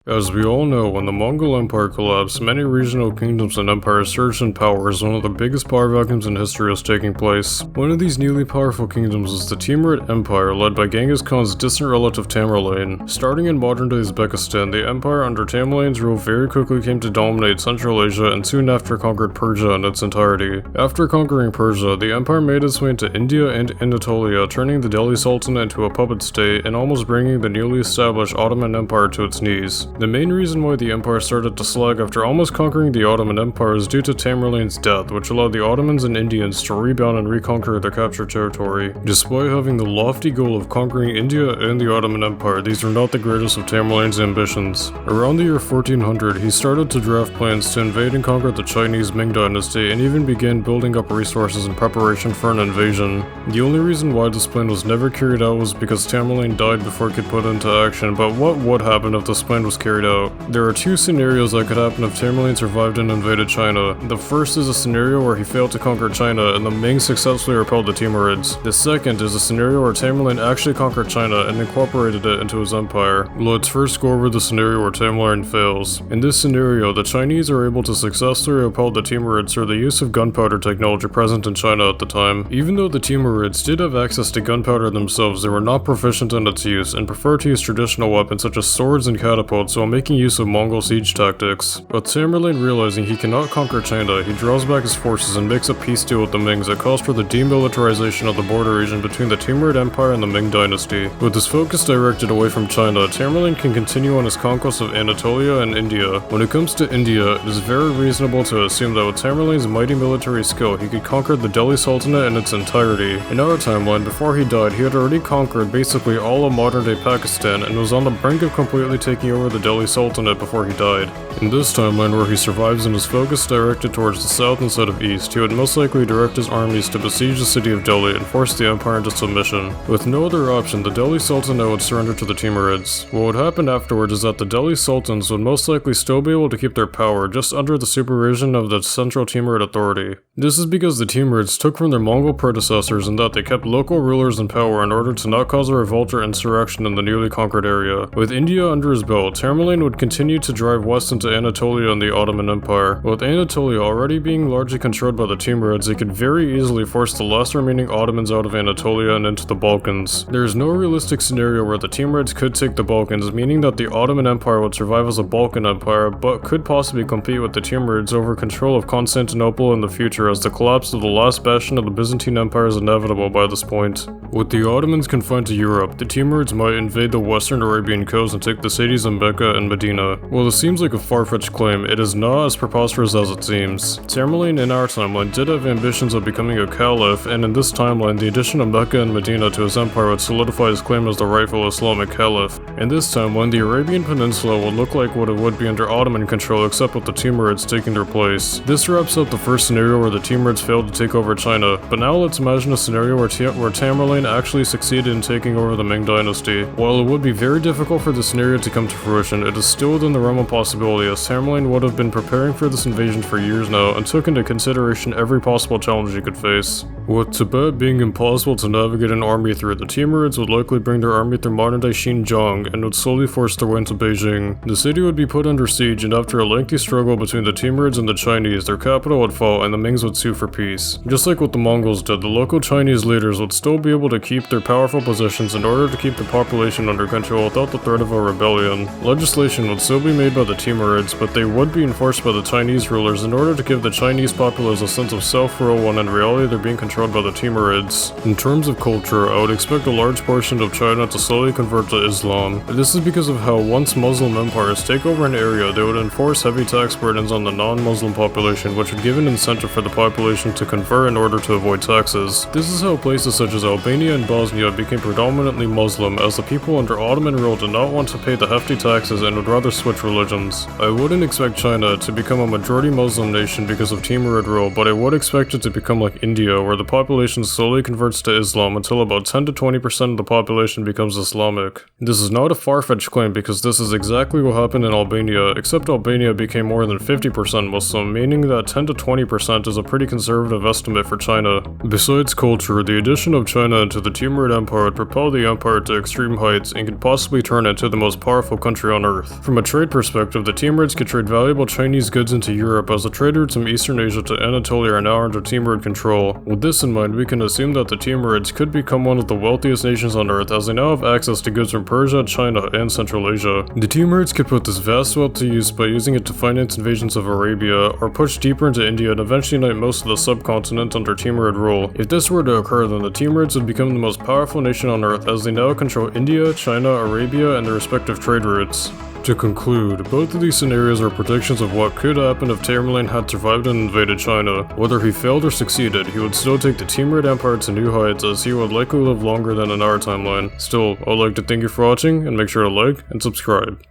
As we all know, when the Mongol Empire collapsed, many regional kingdoms and empires surged in power as one of the biggest power vacuums in history was taking place. One of these newly powerful kingdoms was the Timurid Empire, led by Genghis Khan's distant relative Tamerlane. Starting in modern-day Uzbekistan, the empire under Tamerlane's rule very quickly came to dominate Central Asia and soon after conquered Persia in its entirety. After conquering Persia, the empire made its way into India and Anatolia, turning the Delhi Sultanate into a puppet state and almost bringing the newly established Ottoman Empire to its knees. The main reason why the empire started to slag after almost conquering the Ottoman Empire is due to Tamerlane's death, which allowed the Ottomans and Indians to rebound and reconquer their captured territory. Despite having the lofty goal of conquering India and the Ottoman Empire, these were not the greatest of Tamerlane's ambitions. Around the year 1400, he started to draft plans to invade and conquer the Chinese Ming Dynasty and even began building up resources in preparation for an invasion. The only reason why this plan was never carried out was because Tamerlane died before it could put into action, but what would happen if this plan was carried out? There are two scenarios that could happen if Tamerlane survived and invaded China. The first is a scenario where he failed to conquer China and the Ming successfully repelled the Timurids. The second is a scenario where Tamerlane actually conquered China and incorporated it into his empire. Let's first go over the scenario where Tamerlane fails. In this scenario, the Chinese are able to successfully repel the Timurids through the use of gunpowder technology present in China at the time. Even though the Timurids did have access to gunpowder themselves, they were not proficient in its use and preferred to use traditional weapons such as swords and catapults while making use of Mongol siege tactics. But Tamerlane, realizing he cannot conquer China, he draws back his forces and makes a peace deal with the Mings that calls for the demilitarization of the border region between the Timurid Empire and the Ming Dynasty. With his focus directed away from China, Tamerlane can continue on his conquest of Anatolia and India. When it comes to India, it is very reasonable to assume that with Tamerlane's mighty military skill, he could conquer the Delhi Sultanate in its entirety. In our timeline, before he died, he had already conquered basically all of modern-day Pakistan and was on the brink of completely taking over the Delhi Sultanate before he died. In this timeline where he survives and his focus directed towards the south instead of east, he would most likely direct his armies to besiege the city of Delhi and force the empire into submission. With no other option, the Delhi Sultanate would surrender to the Timurids. What would happen afterwards is that the Delhi Sultans would most likely still be able to keep their power just under the supervision of the central Timurid authority. This is because the Timurids took from their Mongol predecessors in that they kept local rulers in power in order to not cause a revolt or insurrection in the newly conquered area. With India under his belt, Tamerlane would continue to drive west into Anatolia and the Ottoman Empire. With Anatolia already being largely controlled by the Timurids, they could very easily force the last remaining Ottomans out of Anatolia and into the Balkans. There is no realistic scenario where the Timurids could take the Balkans, meaning that the Ottoman Empire would survive as a Balkan empire, but could possibly compete with the Timurids over control of Constantinople in the future, as the collapse of the last bastion of the Byzantine Empire is inevitable by this point. With the Ottomans confined to Europe, the Timurids might invade the western Arabian coast and take the cities of Mecca and Medina. While this seems like a far-fetched claim, it is not as preposterous as it seems. Tamerlane in our timeline did have ambitions of becoming a caliph, and in this timeline, the addition of Mecca and Medina to his empire would solidify his claim as the rightful Islamic caliph. In this timeline, the Arabian Peninsula would look like what it would be under Ottoman control, except with the Timurids taking their place. This wraps up the first scenario where the Timurids failed to take over China, but now let's imagine a scenario where Tamerlane actually succeeded in taking over the Ming Dynasty. While it would be very difficult for this scenario to come to fruition, it is still within the realm of possibility, as Tamerlane would have been preparing for this invasion for years now and took into consideration every possible challenge he could face. With Tibet being impossible to navigate an army through, the Timurids would likely bring their army through modern-day Xinjiang and would slowly force their way into Beijing. The city would be put under siege, and after a lengthy struggle between the Timurids and the Chinese, their capital would fall and the Mings would sue for peace. Just like what the Mongols did, the local Chinese leaders would still be able to keep their powerful positions in order to keep the population under control without the threat of a rebellion. Legislation would still be made by the Timurids, but they would be enforced by the Chinese rulers in order to give the Chinese populace a sense of self-rule when in reality they're being controlled by the Timurids. In terms of culture, I would expect a large portion of China to slowly convert to Islam. This is because of how once Muslim empires take over an area, they would enforce heavy tax burdens on the non-Muslim population, which would give an incentive for the population to convert in order to avoid taxes. This is how places such as Albania and Bosnia became predominantly Muslim, as the people under Ottoman rule did not want to pay the hefty taxes and would rather switch religions. I wouldn't expect China to become a majority Muslim nation because of Timurid rule, but I would expect it to become like India, where the population slowly converts to Islam until about 10 to 20% of the population becomes Islamic. This is not a far-fetched claim because this is exactly what happened in Albania, except Albania became more than 50% Muslim, meaning that 10 to 20% is a pretty conservative estimate for China. Besides culture, the addition of China into the Timurid Empire would propel the empire to extreme heights and could possibly turn it into the most powerful country country on Earth. From a trade perspective, the Timurids could trade valuable Chinese goods into Europe, as the trade routes from Eastern Asia to Anatolia are now under Timurid control. With this in mind, we can assume that the Timurids could become one of the wealthiest nations on Earth, as they now have access to goods from Persia, China, and Central Asia. The Timurids could put this vast wealth to use by using it to finance invasions of Arabia, or push deeper into India and eventually unite most of the subcontinent under Timurid rule. If this were to occur, then the Timurids would become the most powerful nation on Earth, as they now control India, China, Arabia, and their respective trade routes. To conclude, both of these scenarios are predictions of what could happen if Tamerlane had survived and invaded China. Whether he failed or succeeded, he would still take the Timurid Empire to new heights, as he would likely live longer than in our timeline. Still, I would like to thank you for watching, and make sure to like and subscribe.